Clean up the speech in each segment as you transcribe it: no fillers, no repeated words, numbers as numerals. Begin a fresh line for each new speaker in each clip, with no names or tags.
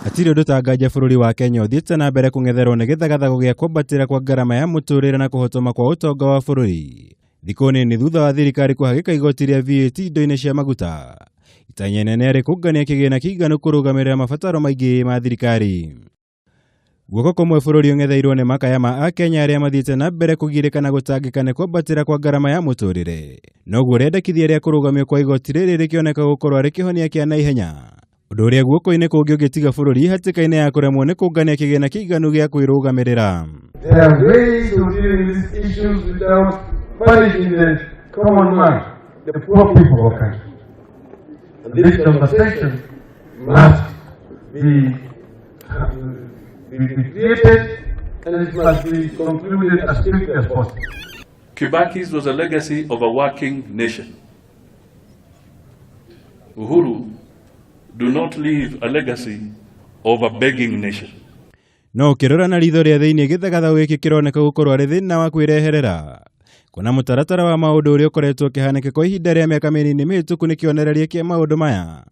Atiri ndutanganja bururi wa Kenya uthiite na mbere kung'etherwo ni githagathago gia kwambatira kwa garama ya muturire na kuhotoma kwa utonga wa bururi. Thikũ nini thutha wa thirikari kuhagika igoti ria VAT indo-ini cia maguta, itanya inene ri kungania kigina kiganu kurugamirira mabataro maingi ma thirikari. Guoko kumwe bururi ung'etheirwo ni makaya ma Akenya aria mathiite na mbere kugirikana gutangika ni kwambatira kwa garama ya muturire. Noguo riendekithia ria kurugamio kwa igoti riri rikioneka gukorwo ari kihonia kia naihenya. Undu uria guoko-ini kungi ugitiga bururi hatikaine ya kuremwo ni kungania kigina kiganu gia kwirugamirira.
There are ways of dealing with these issues without punishing the common man, the poor people of the country. And this conversation must be created and it must be concluded as quickly as possible.
Kibaki's was a legacy of a working nation. Uhuru do not leave a legacy of a begging nation.
No kirora na ritho ria thiini githagathago giki kironeka gukorwo ari thina wa kwireherera. Kuna mutaratara wa maundu uria ukoretwo kihanike kwa ihinda ria miaka minini mihituku ni kionereria kia maundu maya,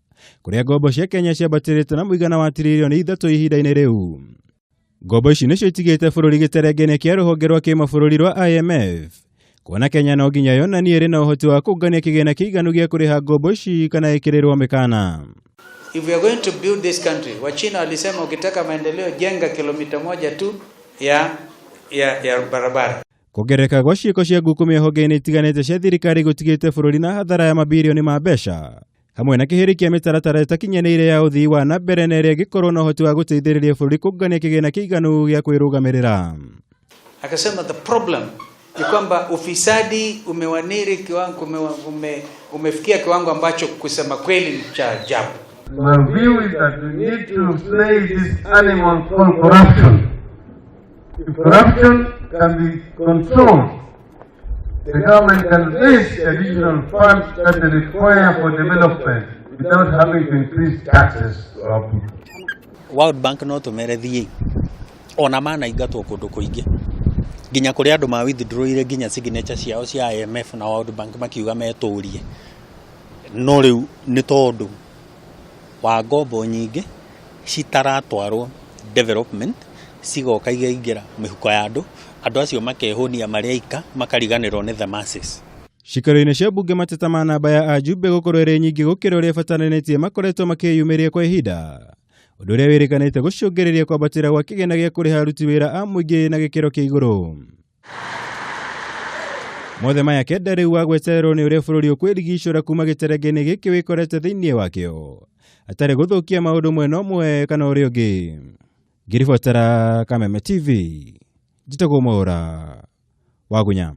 kuria ngombo cia Kenya ciambatirite na muigana wa tiririoni 3 ihinda-ini riu. Ngombo ici nicio itigite bururi giterengene kia ruhonge rwa kimabũrũri rwa IMF, kuona Kenya no nginya yonanie iri na uhoti wa kungania kigina kiganu gia kuriha ngombo ici kana ikirirwo mikana.
If we are going to build this country, Wachina walisema ukitaka maendeleo jenga kilomita moja tu ya barabara.
Kugereka gwa ciiko cia ngukumia honge-ini itiganite cia thirikari gutigite bururi na hathara ya mabilioni ma mbeca, hamwe na kihiri kia mitaratara itakinyanĩire ya uthii wa na mbere na iria gikorwo na uhoti wa guteithĩrĩria bururi kungania kigina kiganu gia kwirugamirira.
Akasema the problem ni kwamba ufisadi umewaniri kiwango umefikia kiwango ambacho kusema kweli cha ajabu.
My view is that we need to slay this animal called corruption. If corruption can be controlled, the government can raise the additional funds that they require for development without having to increase taxes to our people.
World Bank no tumerethie ona mana ingatwo kundu kuingi nginya kuri andu ma withdraw ile nginya signature ciao cia IMF na World Bank makiuga meturie. No riu ni tondu wa ngombo nyingi citaratwarwo development cigoka igaingira mihuko ya andu acio makehonia mariaika makariganirwo ni the masses.
Cikaro-ini cia bunge mateta ma namba ya ajumbe gukorwo iri nyingi gukira uria bataranĩtie makoretwo makiyumiria kwa ihinda, undu uria wirikanite gucungiriria kwambatira gwa kigina gia kuriha aruti wira a muingi na gikiro kia iguru. Mothe maya kenda riu wa gwetererwo ni uria bururi ukwirigicura kuma giterengeni giki wikorete thiini wakio, atari guthukia maundu mwena umwe kana uria ungi. Ngiribotera Kameme TV, njitagwo Mwaura wa Gunya.